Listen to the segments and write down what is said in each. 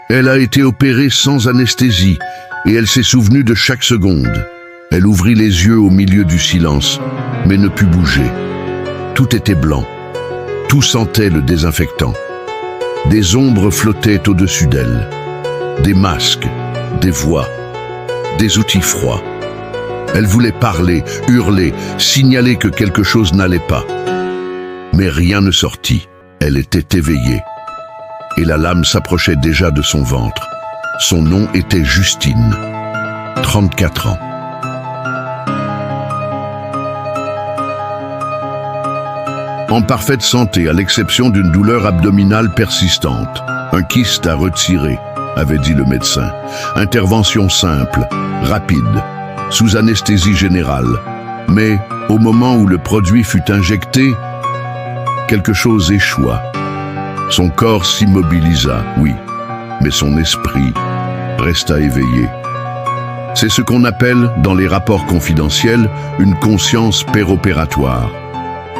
Elle a été opérée sans anesthésie et elle s'est souvenue de chaque seconde. Elle ouvrit les yeux au milieu du silence, mais ne put bouger. Tout était blanc. Tout sentait le désinfectant. Des ombres flottaient au-dessus d'elle. Des masques, des voix, des outils froids. Elle voulait parler, hurler, signaler que quelque chose n'allait pas. Mais rien ne sortit. Elle était éveillée. Et la lame s'approchait déjà de son ventre. Son nom était Justine, 34 ans. En parfaite santé, à l'exception d'une douleur abdominale persistante. Un kyste à retirer, avait dit le médecin. Intervention simple, rapide, sous anesthésie générale. Mais, au moment où le produit fut injecté, quelque chose échoua. Son corps s'immobilisa, oui, mais son esprit resta éveillé. C'est ce qu'on appelle, dans les rapports confidentiels, une conscience péropératoire.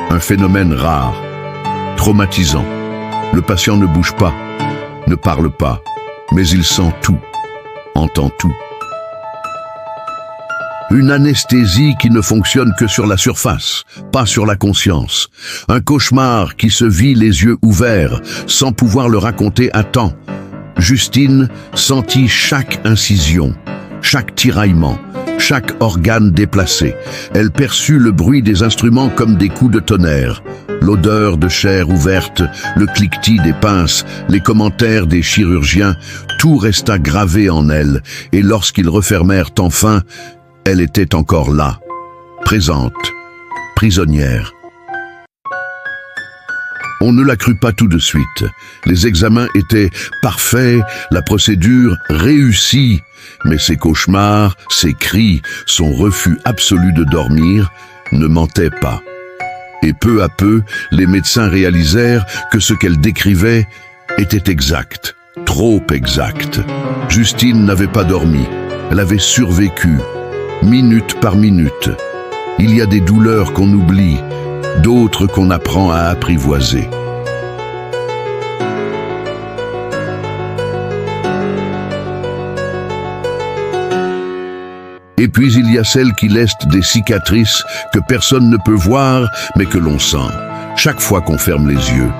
Un phénomène rare, traumatisant. Le patient ne bouge pas, ne parle pas, mais il sent tout, entend tout. Une anesthésie qui ne fonctionne que sur la surface, pas sur la conscience. Un cauchemar qui se vit les yeux ouverts, sans pouvoir le raconter à temps. Justine sentit chaque incision, chaque tiraillement, chaque organe déplacé. Elle perçut le bruit des instruments comme des coups de tonnerre. L'odeur de chair ouverte, le cliquetis des pinces, les commentaires des chirurgiens, tout resta gravé en elle. Et lorsqu'ils refermèrent enfin, elle était encore là, présente, prisonnière. On ne la crut pas tout de suite. Les examens étaient parfaits, la procédure réussie. Mais ses cauchemars, ses cris, son refus absolu de dormir ne mentaient pas. Et peu à peu, les médecins réalisèrent que ce qu'elle décrivait était exact, trop exact. Justine n'avait pas dormi, elle avait survécu, minute par minute. Il y a des douleurs qu'on oublie, d'autres qu'on apprend à apprivoiser. Et puis il y a celles qui laissent des cicatrices que personne ne peut voir, mais que l'on sent, chaque fois qu'on ferme les yeux.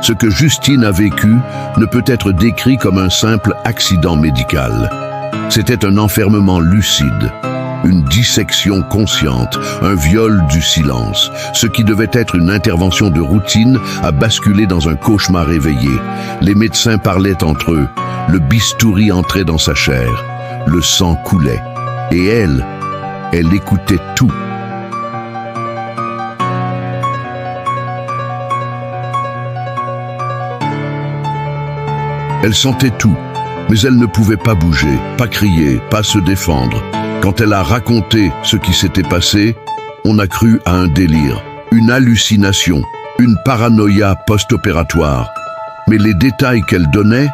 Ce que Justine a vécu ne peut être décrit comme un simple accident médical. C'était un enfermement lucide, une dissection consciente, un viol du silence. Ce qui devait être une intervention de routine a basculé dans un cauchemar éveillé. Les médecins parlaient entre eux, le bistouri entrait dans sa chair, le sang coulait. Et elle écoutait tout. Elle sentait tout, mais elle ne pouvait pas bouger, pas crier, pas se défendre. Quand elle a raconté ce qui s'était passé, on a cru à un délire, une hallucination, une paranoïa post-opératoire. Mais les détails qu'elle donnait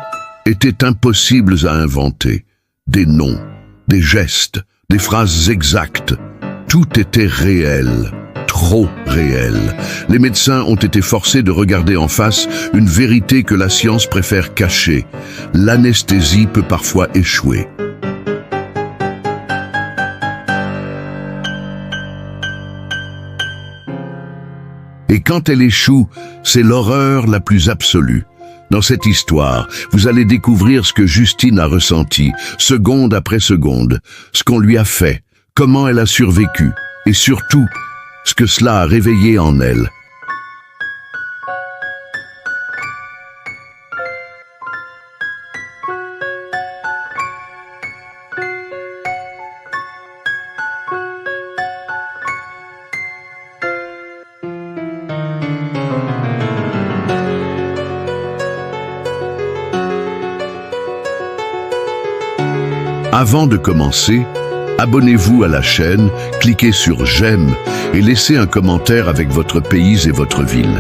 étaient impossibles à inventer. Des noms, des gestes, des phrases exactes. Tout était réel, trop réel. Les médecins ont été forcés de regarder en face une vérité que la science préfère cacher. L'anesthésie peut parfois échouer. Et quand elle échoue, c'est l'horreur la plus absolue. Dans cette histoire, vous allez découvrir ce que Justine a ressenti, seconde après seconde, ce qu'on lui a fait, comment elle a survécu, et surtout, ce que cela a réveillé en elle. Avant de commencer, abonnez-vous à la chaîne, cliquez sur j'aime et laissez un commentaire avec votre pays et votre ville.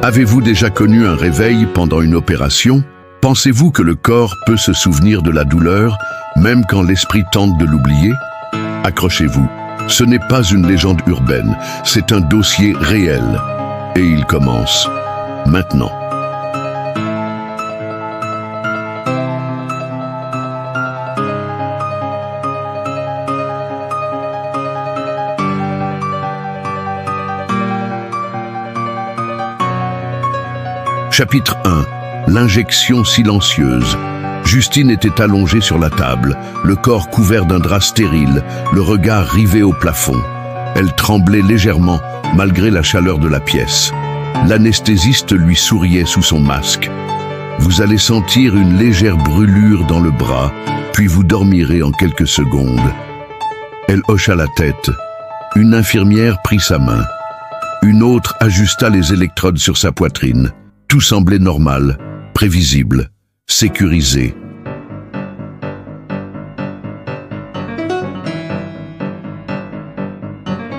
Avez-vous déjà connu un réveil pendant une opération? Pensez-vous que le corps peut se souvenir de la douleur, même quand l'esprit tente de l'oublier? Accrochez-vous, ce n'est pas une légende urbaine, c'est un dossier réel. Et il commence maintenant. Chapitre 1. L'injection silencieuse. Justine était allongée sur la table, le corps couvert d'un drap stérile, le regard rivé au plafond. Elle tremblait légèrement, malgré la chaleur de la pièce. L'anesthésiste lui souriait sous son masque. « Vous allez sentir une légère brûlure dans le bras, puis vous dormirez en quelques secondes. » Elle hocha la tête. Une infirmière prit sa main. Une autre ajusta les électrodes sur sa poitrine. Tout semblait normal, prévisible, sécurisé.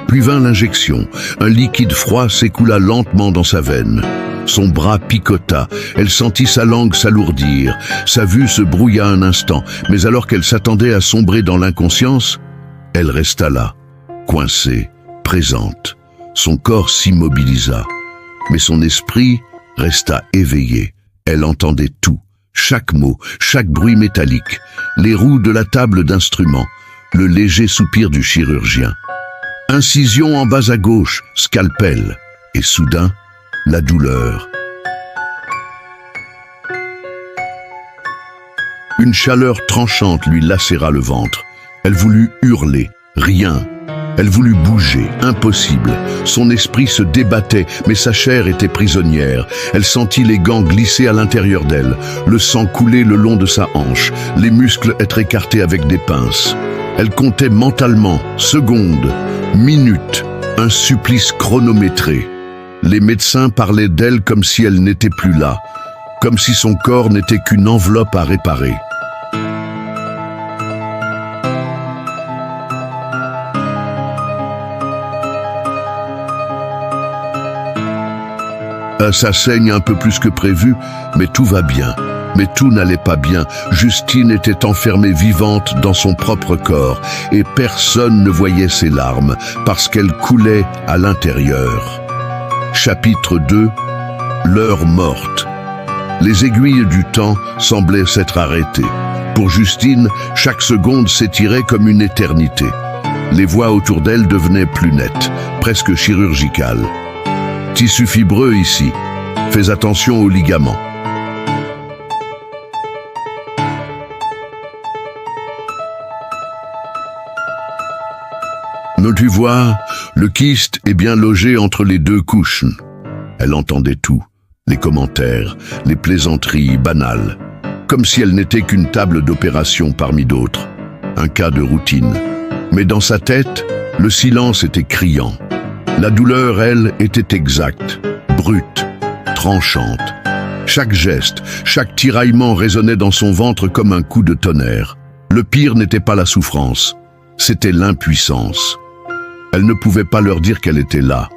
Puis vint l'injection. Un liquide froid s'écoula lentement dans sa veine. Son bras picota, elle sentit sa langue s'alourdir. Sa vue se brouilla un instant, mais alors qu'elle s'attendait à sombrer dans l'inconscience, elle resta là, coincée, présente. Son corps s'immobilisa, mais son esprit resta éveillé. Elle entendait tout, chaque mot, chaque bruit métallique, les roues de la table d'instruments, le léger soupir du chirurgien. Incision en bas à gauche, scalpel, et soudain, la douleur. Une chaleur tranchante lui lacéra le ventre. Elle voulut hurler, rien. Elle voulut bouger, impossible. Son esprit se débattait, mais sa chair était prisonnière. Elle sentit les gants glisser à l'intérieur d'elle, le sang couler le long de sa hanche, les muscles être écartés avec des pinces. Elle comptait mentalement, secondes, minutes, un supplice chronométré. Les médecins parlaient d'elle comme si elle n'était plus là, comme si son corps n'était qu'une enveloppe à réparer. Ça saigne un peu plus que prévu, mais tout va bien. Mais tout n'allait pas bien. Justine était enfermée vivante dans son propre corps et personne ne voyait ses larmes parce qu'elles coulaient à l'intérieur. Chapitre 2. L'heure morte. Les aiguilles du temps semblaient s'être arrêtées. Pour Justine, chaque seconde s'étirait comme une éternité. Les voix autour d'elle devenaient plus nettes, presque chirurgicales. Tissu fibreux ici. Fais attention aux ligaments. Mais tu vois, le kyste est bien logé entre les deux couches. Elle entendait tout, les commentaires, les plaisanteries banales, comme si elle n'était qu'une table d'opération parmi d'autres, un cas de routine. Mais dans sa tête, le silence était criant. La douleur, elle, était exacte, brute, tranchante. Chaque geste, chaque tiraillement résonnait dans son ventre comme un coup de tonnerre. Le pire n'était pas la souffrance, c'était l'impuissance. Elle ne pouvait pas leur dire qu'elle était là.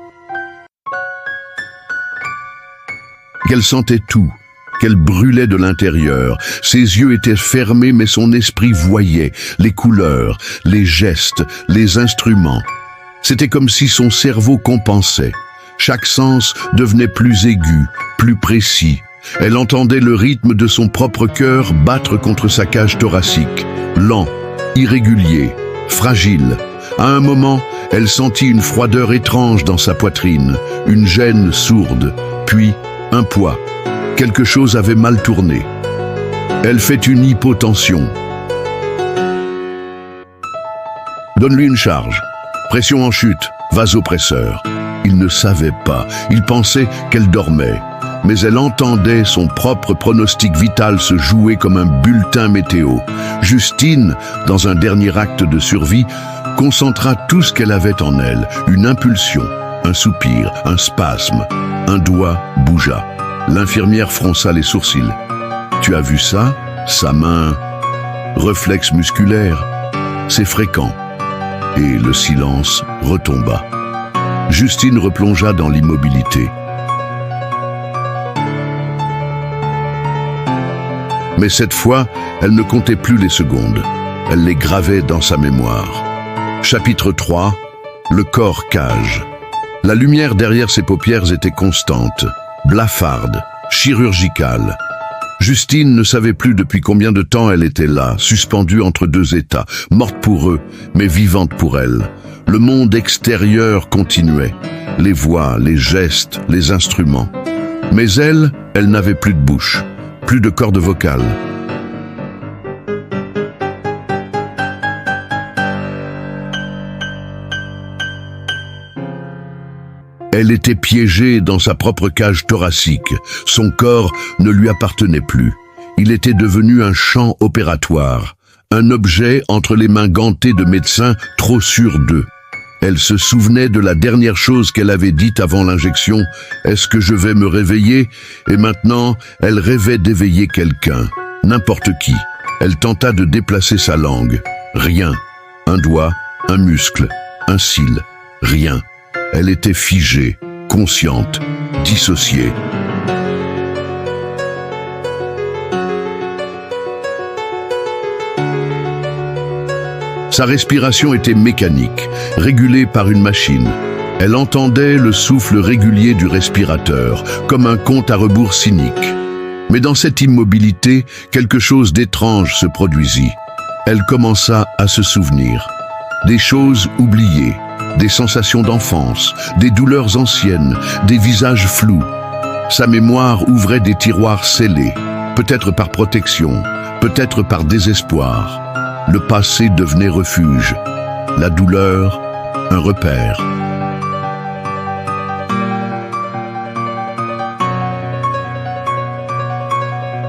Qu'elle sentait tout, qu'elle brûlait de l'intérieur. Ses yeux étaient fermés, mais son esprit voyait les couleurs, les gestes, les instruments. C'était comme si son cerveau compensait. Chaque sens devenait plus aigu, plus précis. Elle entendait le rythme de son propre cœur battre contre sa cage thoracique, lent, irrégulier, fragile. À un moment, elle sentit une froideur étrange dans sa poitrine, une gêne sourde, puis un poids. Quelque chose avait mal tourné. Elle fait une hypotension. Donne-lui une charge. Pression en chute, vasopresseur. Il ne savait pas, il pensait qu'elle dormait. Mais elle entendait son propre pronostic vital se jouer comme un bulletin météo. Justine, dans un dernier acte de survie, concentra tout ce qu'elle avait en elle, une impulsion, un soupir, un spasme. Un doigt bougea. L'infirmière fronça les sourcils. « Tu as vu ça? Sa main... » Réflexe musculaire. C'est fréquent. Et le silence retomba. Justine replongea dans l'immobilité. Mais cette fois, elle ne comptait plus les secondes. Elle les gravait dans sa mémoire. Chapitre 3. Le corps cage. La lumière derrière ses paupières était constante, blafarde, chirurgicale. Justine ne savait plus depuis combien de temps elle était là, suspendue entre deux états, morte pour eux, mais vivante pour elle. Le monde extérieur continuait, les voix, les gestes, les instruments. Mais elle Elle n'avait plus de bouche, plus de cordes vocales. Elle était piégée dans sa propre cage thoracique. Son corps ne lui appartenait plus. Il était devenu un champ opératoire, un objet entre les mains gantées de médecins trop sûrs d'eux. Elle se souvenait de la dernière chose qu'elle avait dite avant l'injection. « Est-ce que je vais me réveiller ?» Et maintenant, elle rêvait d'éveiller quelqu'un, n'importe qui. Elle tenta de déplacer sa langue. Rien. Un doigt, un muscle, un cil. Rien. Elle était figée, consciente, dissociée. Sa respiration était mécanique, régulée par une machine. Elle entendait le souffle régulier du respirateur, comme un compte à rebours cynique. Mais dans cette immobilité, quelque chose d'étrange se produisit. Elle commença à se souvenir. Des choses oubliées, des sensations d'enfance, des douleurs anciennes, des visages flous. Sa mémoire ouvrait des tiroirs scellés, peut-être par protection, peut-être par désespoir. Le passé devenait refuge, la douleur, un repère.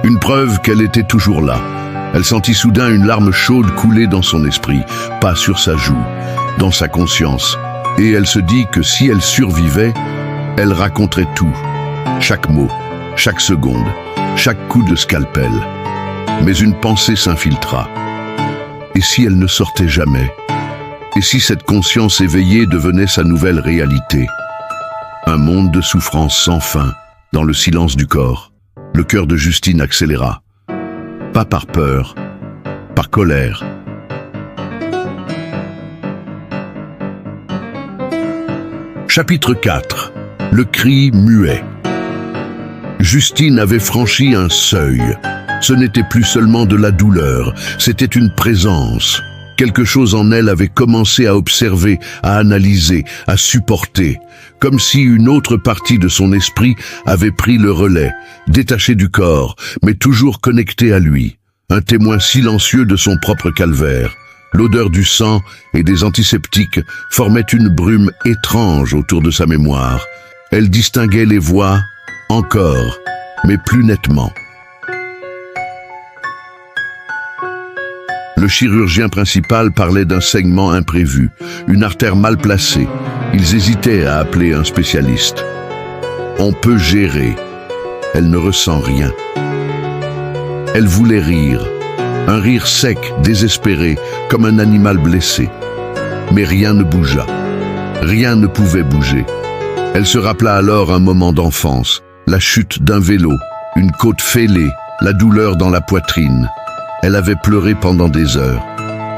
Une preuve qu'elle était toujours là. Elle sentit soudain une larme chaude couler dans son esprit, pas sur sa joue, dans sa conscience. Et elle se dit que si elle survivait, elle raconterait tout. Chaque mot, chaque seconde, chaque coup de scalpel. Mais une pensée s'infiltra. Et si elle ne sortait jamais? Et si cette conscience éveillée devenait sa nouvelle réalité? Un monde de souffrance sans fin, dans le silence du corps. Le cœur de Justine accéléra. Pas par peur, par colère. Chapitre 4. Le cri muet. Justine avait franchi un seuil. Ce n'était plus seulement de la douleur, c'était une présence. Quelque chose en elle avait commencé à observer, à analyser, à supporter, comme si une autre partie de son esprit avait pris le relais, détaché du corps, mais toujours connecté à lui, un témoin silencieux de son propre calvaire. L'odeur du sang et des antiseptiques formait une brume étrange autour de sa mémoire. Elle distinguait les voix, encore, mais plus nettement. Le chirurgien principal parlait d'un saignement imprévu, une artère mal placée. Ils hésitaient à appeler un spécialiste. On peut gérer. Elle ne ressent rien. Elle voulait rire. Un rire sec, désespéré, comme un animal blessé. Mais rien ne bougea. Rien ne pouvait bouger. Elle se rappela alors un moment d'enfance, la chute d'un vélo, une côte fêlée, la douleur dans la poitrine. Elle avait pleuré pendant des heures.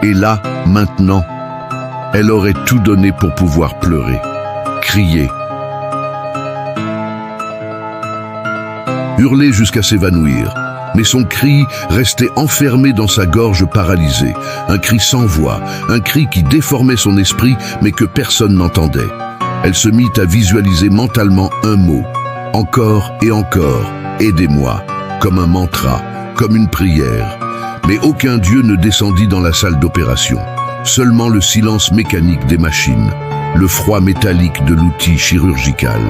Et là, maintenant, elle aurait tout donné pour pouvoir pleurer, crier, hurler jusqu'à s'évanouir. Mais son cri restait enfermé dans sa gorge paralysée, un cri sans voix, un cri qui déformait son esprit mais que personne n'entendait. Elle se mit à visualiser mentalement un mot, encore et encore, aidez-moi, comme un mantra, comme une prière. Mais aucun dieu ne descendit dans la salle d'opération. Seulement le silence mécanique des machines, le froid métallique de l'outil chirurgical.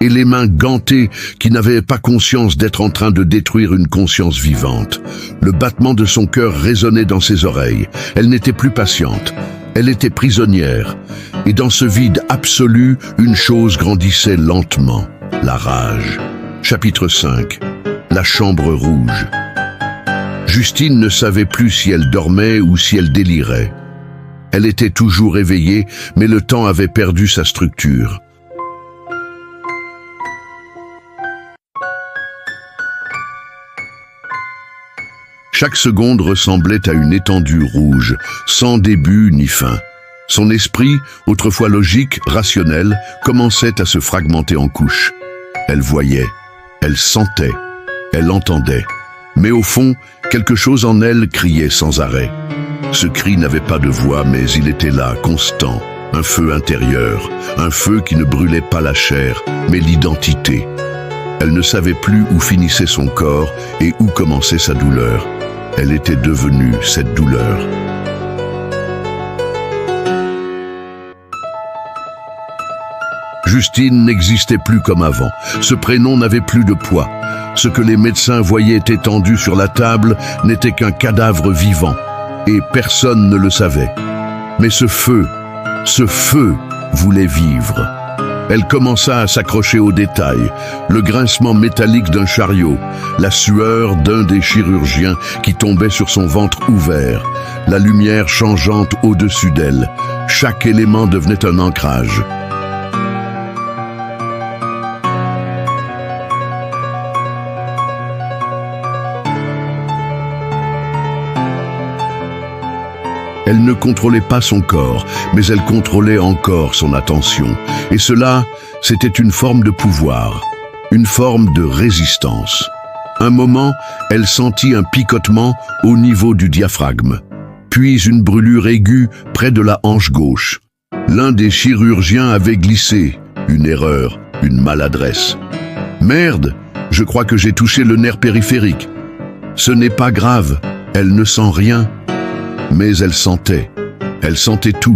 Et les mains gantées qui n'avaient pas conscience d'être en train de détruire une conscience vivante. Le battement de son cœur résonnait dans ses oreilles. Elle n'était plus patiente. Elle était prisonnière. Et dans ce vide absolu, une chose grandissait lentement. La rage. Chapitre 5. La chambre rouge. Justine ne savait plus si elle dormait ou si elle délirait. Elle était toujours éveillée, mais le temps avait perdu sa structure. Chaque seconde ressemblait à une étendue rouge, sans début ni fin. Son esprit, autrefois logique, rationnel, commençait à se fragmenter en couches. Elle voyait, elle sentait, elle entendait. Mais au fond, quelque chose en elle criait sans arrêt. Ce cri n'avait pas de voix, mais il était là, constant, un feu intérieur, un feu qui ne brûlait pas la chair, mais l'identité. Elle ne savait plus où finissait son corps et où commençait sa douleur. Elle était devenue cette douleur. Justine n'existait plus comme avant. Ce prénom n'avait plus de poids. Ce que les médecins voyaient étendu sur la table n'était qu'un cadavre vivant. Et personne ne le savait. Mais ce feu voulait vivre. Elle commença à s'accrocher aux détails, le grincement métallique d'un chariot, la sueur d'un des chirurgiens qui tombait sur son ventre ouvert, la lumière changeante au-dessus d'elle. Chaque élément devenait un ancrage. Elle ne contrôlait pas son corps, mais elle contrôlait encore son attention. Et cela, c'était une forme de pouvoir, une forme de résistance. Un moment, elle sentit un picotement au niveau du diaphragme, puis une brûlure aiguë près de la hanche gauche. L'un des chirurgiens avait glissé, une erreur, une maladresse. « Merde, je crois que j'ai touché le nerf périphérique. » Ce n'est pas grave, elle ne sent rien. Mais elle sentait tout.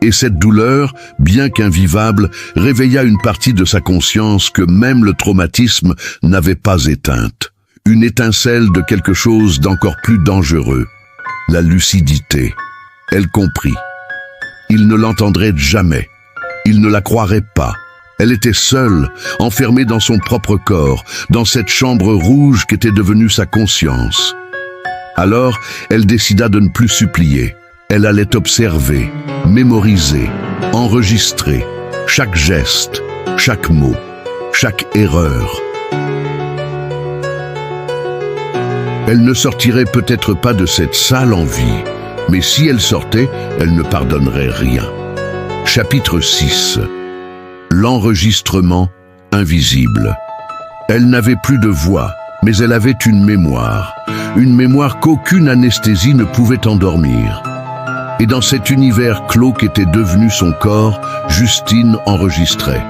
Et cette douleur, bien qu'invivable, réveilla une partie de sa conscience que même le traumatisme n'avait pas éteinte. Une étincelle de quelque chose d'encore plus dangereux. La lucidité. Elle comprit. Il ne l'entendrait jamais. Il ne la croirait pas. Elle était seule, enfermée dans son propre corps, dans cette chambre rouge qu'était devenue sa conscience. Alors, elle décida de ne plus supplier. Elle allait observer, mémoriser, enregistrer chaque geste, chaque mot, chaque erreur. Elle ne sortirait peut-être pas de cette salle en vie, mais si elle sortait, elle ne pardonnerait rien. Chapitre 6. L'enregistrement invisible. Elle n'avait plus de voix, mais elle avait une mémoire qu'aucune anesthésie ne pouvait endormir. Et dans cet univers clos qu'était devenu son corps, Justine enregistrait.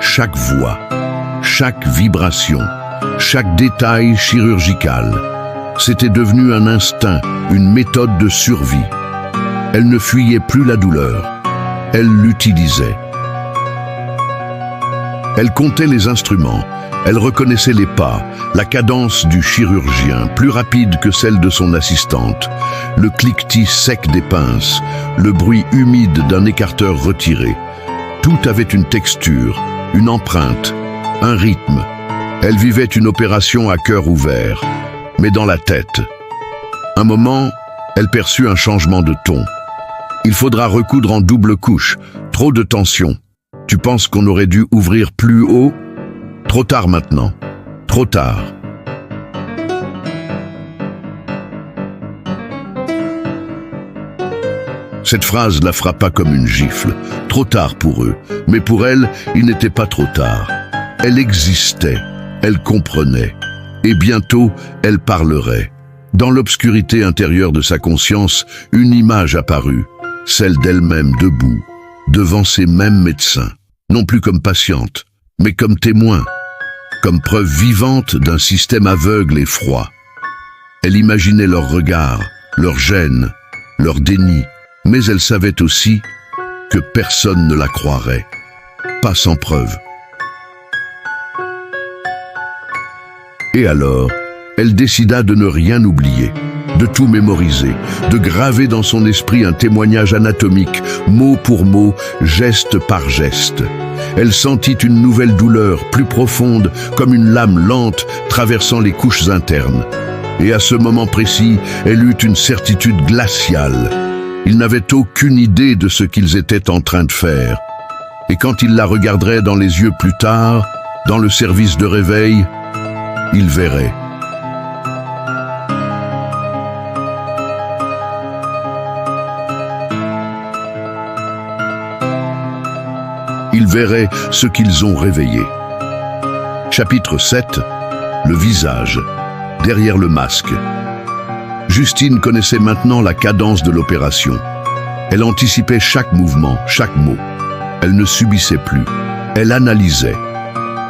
Chaque voix, chaque vibration, chaque détail chirurgical. C'était devenu un instinct, une méthode de survie. Elle ne fuyait plus la douleur, elle l'utilisait. Elle comptait les instruments, elle reconnaissait les pas, la cadence du chirurgien, plus rapide que celle de son assistante, le cliquetis sec des pinces, le bruit humide d'un écarteur retiré. Tout avait une texture, une empreinte, un rythme. Elle vivait une opération à cœur ouvert, mais dans la tête. Un moment, elle perçut un changement de ton. Il faudra recoudre en double couche, trop de tension. Tu penses qu'on aurait dû ouvrir plus haut? Trop tard maintenant. Trop tard. Cette phrase la frappa comme une gifle. Trop tard pour eux. Mais pour elle, il n'était pas trop tard. Elle existait. Elle comprenait. Et bientôt, elle parlerait. Dans l'obscurité intérieure de sa conscience, une image apparut. Celle d'elle-même debout, devant ces mêmes médecins. Non plus comme patiente, mais comme témoin, comme preuve vivante d'un système aveugle et froid. Elle imaginait leurs regards, leur gêne, leur déni, mais elle savait aussi que personne ne la croirait, pas sans preuve. Et alors, elle décida de ne rien oublier, de tout mémoriser, de graver dans son esprit un témoignage anatomique, mot pour mot, geste par geste. Elle sentit une nouvelle douleur, plus profonde, comme une lame lente traversant les couches internes. Et à ce moment précis, elle eut une certitude glaciale. Ils n'avaient aucune idée de ce qu'ils étaient en train de faire. Et quand ils la regarderaient dans les yeux plus tard, dans le service de réveil, ils verraient. Ils verraient ce qu'ils ont réveillé. Chapitre 7. Le visage, derrière le masque. Justine connaissait maintenant la cadence de l'opération. Elle anticipait chaque mouvement, chaque mot. Elle ne subissait plus, elle analysait.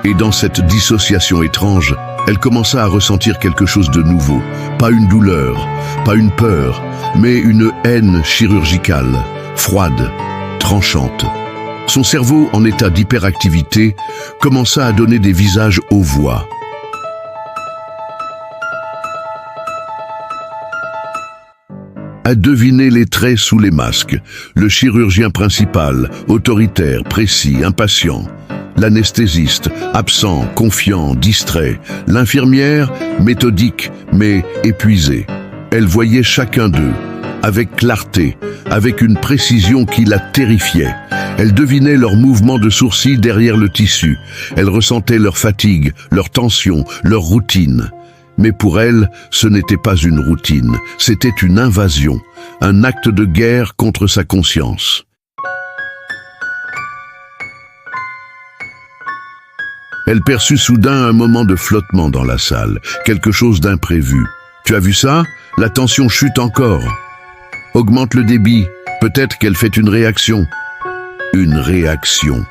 Et dans cette dissociation étrange, elle commença à ressentir quelque chose de nouveau. Pas une douleur, pas une peur, mais une haine chirurgicale, froide, tranchante. Son cerveau, en état d'hyperactivité, commença à donner des visages aux voix. À deviner les traits sous les masques. Le chirurgien principal, autoritaire, précis, impatient. L'anesthésiste, absent, confiant, distrait. L'infirmière, méthodique, mais épuisée. Elle voyait chacun d'eux, avec clarté, avec une précision qui la terrifiait. Elle devinait leurs mouvements de sourcils derrière le tissu. Elle ressentait leur fatigue, leur tension, leur routine. Mais pour elle, ce n'était pas une routine, c'était une invasion, un acte de guerre contre sa conscience. Elle perçut soudain un moment de flottement dans la salle, quelque chose d'imprévu. Tu as vu ça? La tension chute encore. Augmente le débit, peut-être qu'elle fait une réaction. Une réaction.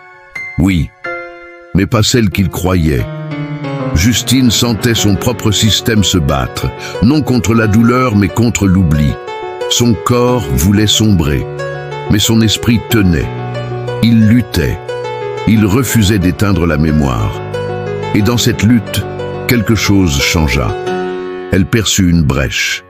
Oui, mais pas celle qu'il croyait. Justine sentait son propre système se battre, non contre la douleur mais contre l'oubli. Son corps voulait sombrer, mais son esprit tenait. Il luttait, il refusait d'éteindre la mémoire. Et dans cette lutte, quelque chose changea. Elle perçut une brèche.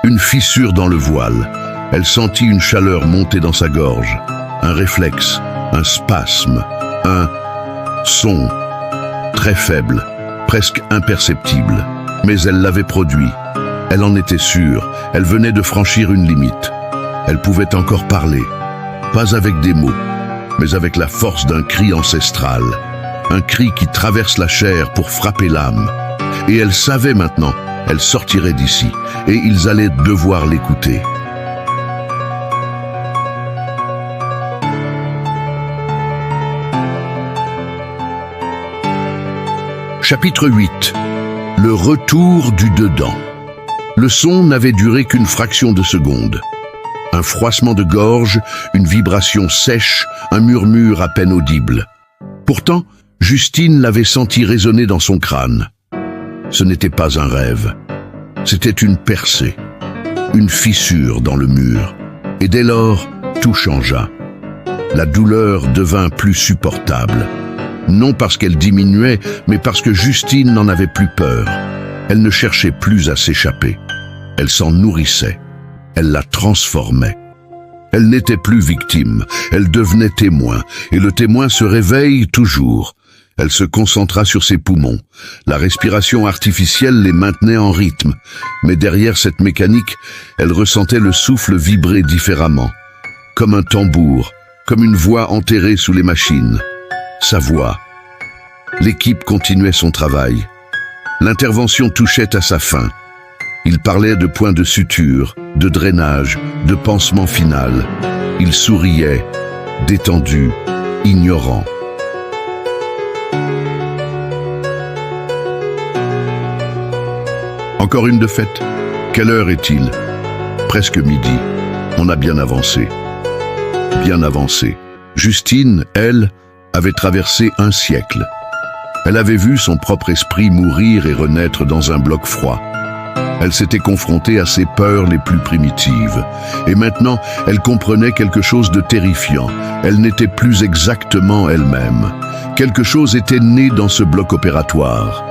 Une fissure dans le voile. Elle sentit une chaleur monter dans sa gorge, un réflexe, un spasme. Un son très faible, presque imperceptible, mais elle l'avait produit. Elle en était sûre, elle venait de franchir une limite. Elle pouvait encore parler, pas avec des mots, mais avec la force d'un cri ancestral, un cri qui traverse la chair pour frapper l'âme. Et elle savait maintenant, elle sortirait d'ici, et ils allaient devoir l'écouter. Chapitre 8. Le retour du dedans. Le son n'avait duré qu'une fraction de seconde. Un froissement de gorge, une vibration sèche, un murmure à peine audible. Pourtant, Justine l'avait senti résonner dans son crâne. Ce n'était pas un rêve. C'était une percée, une fissure dans le mur. Et dès lors, tout changea. La douleur devint plus supportable. Non parce qu'elle diminuait, mais parce que Justine n'en avait plus peur. Elle ne cherchait plus à s'échapper. Elle s'en nourrissait. Elle la transformait. Elle n'était plus victime, elle devenait témoin, et le témoin se réveille toujours. Elle se concentra sur ses poumons. La respiration artificielle les maintenait en rythme, mais derrière cette mécanique, elle ressentait le souffle vibrer différemment, comme un tambour, comme une voix enterrée sous les machines. Sa voix. L'équipe continuait son travail. L'intervention touchait à sa fin. Il parlait de points de suture, de drainage, de pansement final. Il souriait, détendu, ignorant. Encore une de faite. Quelle heure est-il? Presque midi. On a bien avancé. Bien avancé. Justine, elle, avait traversé un siècle. Elle avait vu son propre esprit mourir et renaître dans un bloc froid. Elle s'était confrontée à ses peurs les plus primitives. Et maintenant, elle comprenait quelque chose de terrifiant. Elle n'était plus exactement elle-même. Quelque chose était né dans ce bloc opératoire.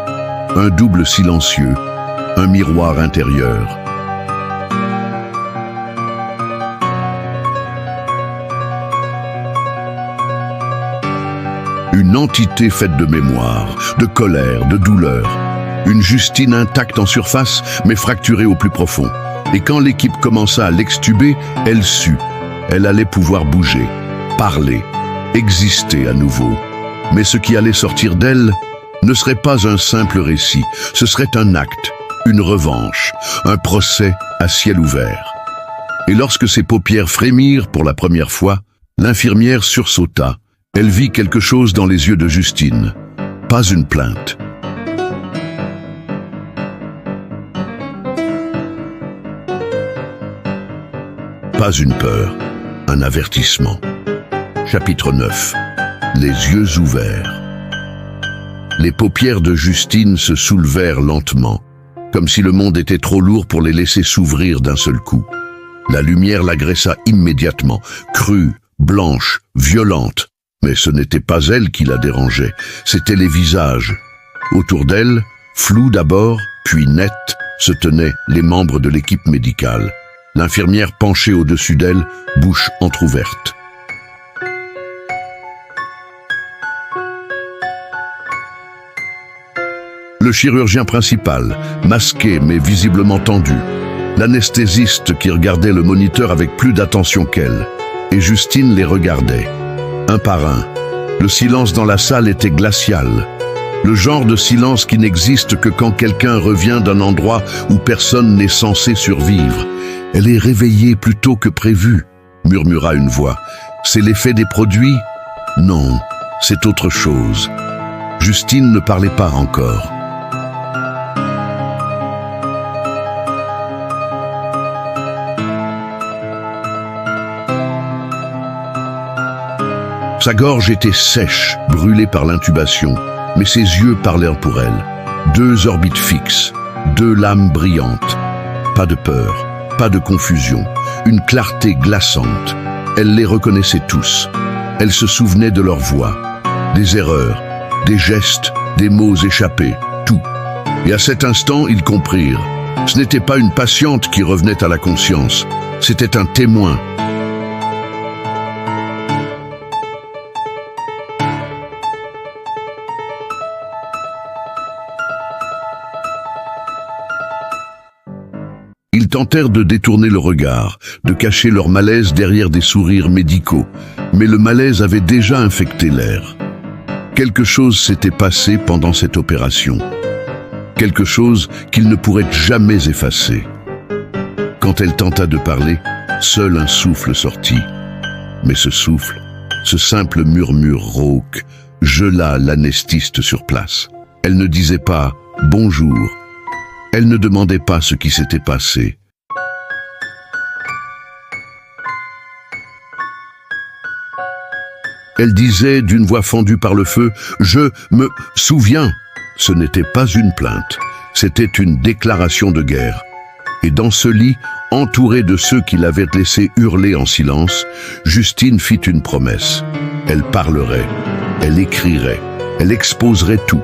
Un double silencieux, un miroir intérieur. Une entité faite de mémoire, de colère, de douleur. Une Justine intacte en surface, mais fracturée au plus profond. Et quand l'équipe commença à l'extuber, elle sut. Elle allait pouvoir bouger, parler, exister à nouveau. Mais ce qui allait sortir d'elle ne serait pas un simple récit. Ce serait un acte, une revanche, un procès à ciel ouvert. Et lorsque ses paupières frémirent pour la première fois, l'infirmière sursauta. Elle vit quelque chose dans les yeux de Justine. Pas une plainte. Pas une peur, un avertissement. Chapitre 9. Les yeux ouverts. Les paupières de Justine se soulevèrent lentement, comme si le monde était trop lourd pour les laisser s'ouvrir d'un seul coup. La lumière l'agressa immédiatement, crue, blanche, violente. Mais ce n'était pas elle qui la dérangeait, c'étaient les visages. Autour d'elle, flous d'abord, puis nets, se tenaient les membres de l'équipe médicale. L'infirmière penchée au-dessus d'elle, bouche entr'ouverte. Le chirurgien principal, masqué mais visiblement tendu. L'anesthésiste qui regardait le moniteur avec plus d'attention qu'elle. Et Justine les regardait, un par un. Le silence dans la salle était glacial. Le genre de silence qui n'existe que quand quelqu'un revient d'un endroit où personne n'est censé survivre. « Elle est réveillée plus tôt que prévu », murmura une voix. « C'est l'effet des produits ? Non, c'est autre chose. » Justine ne parlait pas encore. Sa gorge était sèche, brûlée par l'intubation, mais ses yeux parlèrent pour elle. 2 orbites fixes, 2 lames brillantes. Pas de peur. Pas de confusion, une clarté glaçante. Elle les reconnaissait tous. Elle se souvenait de leur voix, des erreurs, des gestes, des mots échappés, tout. Et à cet instant, ils comprirent. Ce n'était pas une patiente qui revenait à la conscience, c'était un témoin. Ils tentèrent de détourner le regard, de cacher leur malaise derrière des sourires médicaux, mais le malaise avait déjà infecté l'air. Quelque chose s'était passé pendant cette opération. Quelque chose qu'ils ne pourraient jamais effacer. Quand elle tenta de parler, seul un souffle sortit. Mais ce souffle, ce simple murmure rauque, gela l'anesthésiste sur place. Elle ne disait pas « bonjour ». Elle ne demandait pas ce qui s'était passé. Elle disait d'une voix fendue par le feu « Je me souviens ». Ce n'était pas une plainte, c'était une déclaration de guerre. Et dans ce lit, entourée de ceux qui l'avaient laissé hurler en silence, Justine fit une promesse. Elle parlerait, elle écrirait, elle exposerait tout.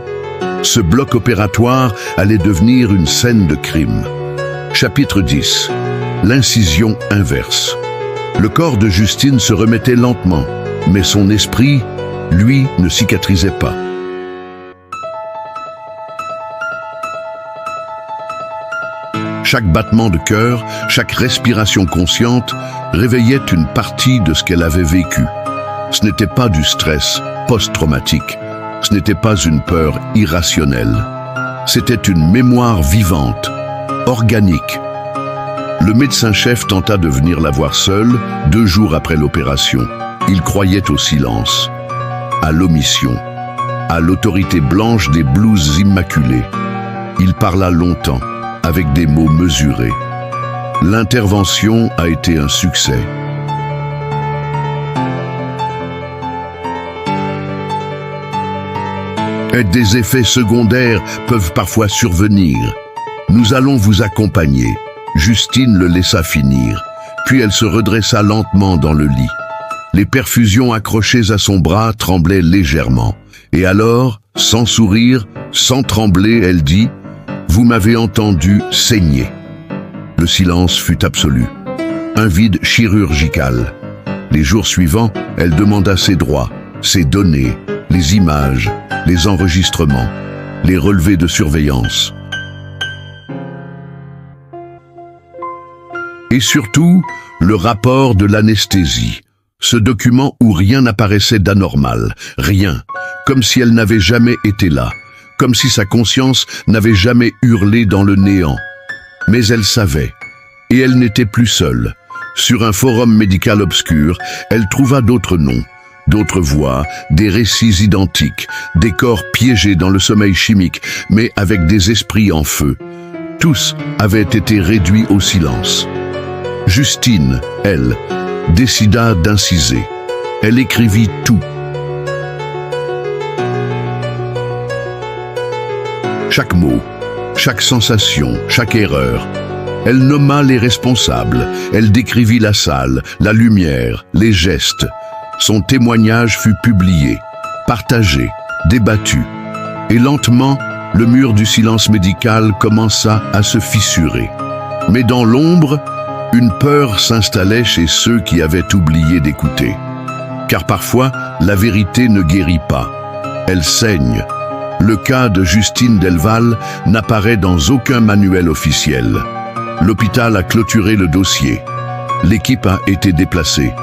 Ce bloc opératoire allait devenir une scène de crime. Chapitre 10. L'incision inverse. Le corps de Justine se remettait lentement, mais son esprit, lui, ne cicatrisait pas. Chaque battement de cœur, chaque respiration consciente réveillait une partie de ce qu'elle avait vécu. Ce n'était pas du stress post-traumatique. Ce n'était pas une peur irrationnelle. C'était une mémoire vivante, organique. Le médecin-chef tenta de venir la voir seule 2 jours après l'opération. Il croyait au silence, à l'omission, à l'autorité blanche des blouses immaculées. Il parla longtemps, avec des mots mesurés. L'intervention a été un succès. Des effets secondaires peuvent parfois survenir. Nous allons vous accompagner. Justine le laissa finir, puis elle se redressa lentement dans le lit. Les perfusions accrochées à son bras tremblaient légèrement. Et alors, sans sourire, sans trembler, elle dit « Vous m'avez entendu saigner ». Le silence fut absolu. Un vide chirurgical. Les jours suivants, elle demanda ses droits, ses données, les images, les enregistrements, les relevés de surveillance. Et surtout, le rapport de l'anesthésie. Ce document où rien n'apparaissait d'anormal, rien, comme si elle n'avait jamais été là, comme si sa conscience n'avait jamais hurlé dans le néant. Mais elle savait, et elle n'était plus seule. Sur un forum médical obscur, elle trouva d'autres noms, d'autres voix, des récits identiques, des corps piégés dans le sommeil chimique, mais avec des esprits en feu. Tous avaient été réduits au silence. Justine, elle, décida d'inciser. Elle écrivit tout. Chaque mot, chaque sensation, chaque erreur. Elle nomma les responsables, elle décrivit la salle, la lumière, les gestes. Son témoignage fut publié, partagé, débattu. Et lentement, le mur du silence médical commença à se fissurer. Mais dans l'ombre, une peur s'installait chez ceux qui avaient oublié d'écouter. Car parfois, la vérité ne guérit pas, elle saigne. Le cas de Justine Delval n'apparaît dans aucun manuel officiel. L'hôpital a clôturé le dossier. L'équipe a été déplacée.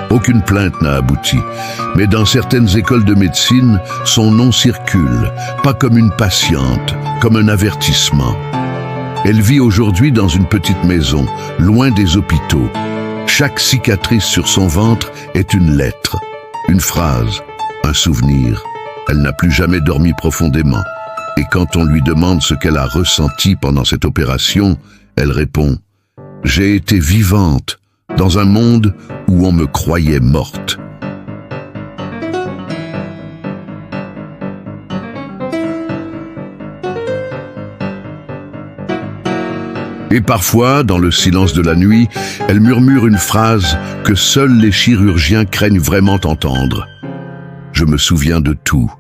Aucune plainte n'a abouti, mais dans certaines écoles de médecine, son nom circule, pas comme une patiente, comme un avertissement. Elle vit aujourd'hui dans une petite maison, loin des hôpitaux. Chaque cicatrice sur son ventre est une lettre, une phrase, un souvenir. Elle n'a plus jamais dormi profondément. Et quand on lui demande ce qu'elle a ressenti pendant cette opération, elle répond « J'ai été vivante dans un monde où on me croyait morte. » Et parfois, dans le silence de la nuit, elle murmure une phrase que seuls les chirurgiens craignent vraiment entendre. « Je me souviens de tout.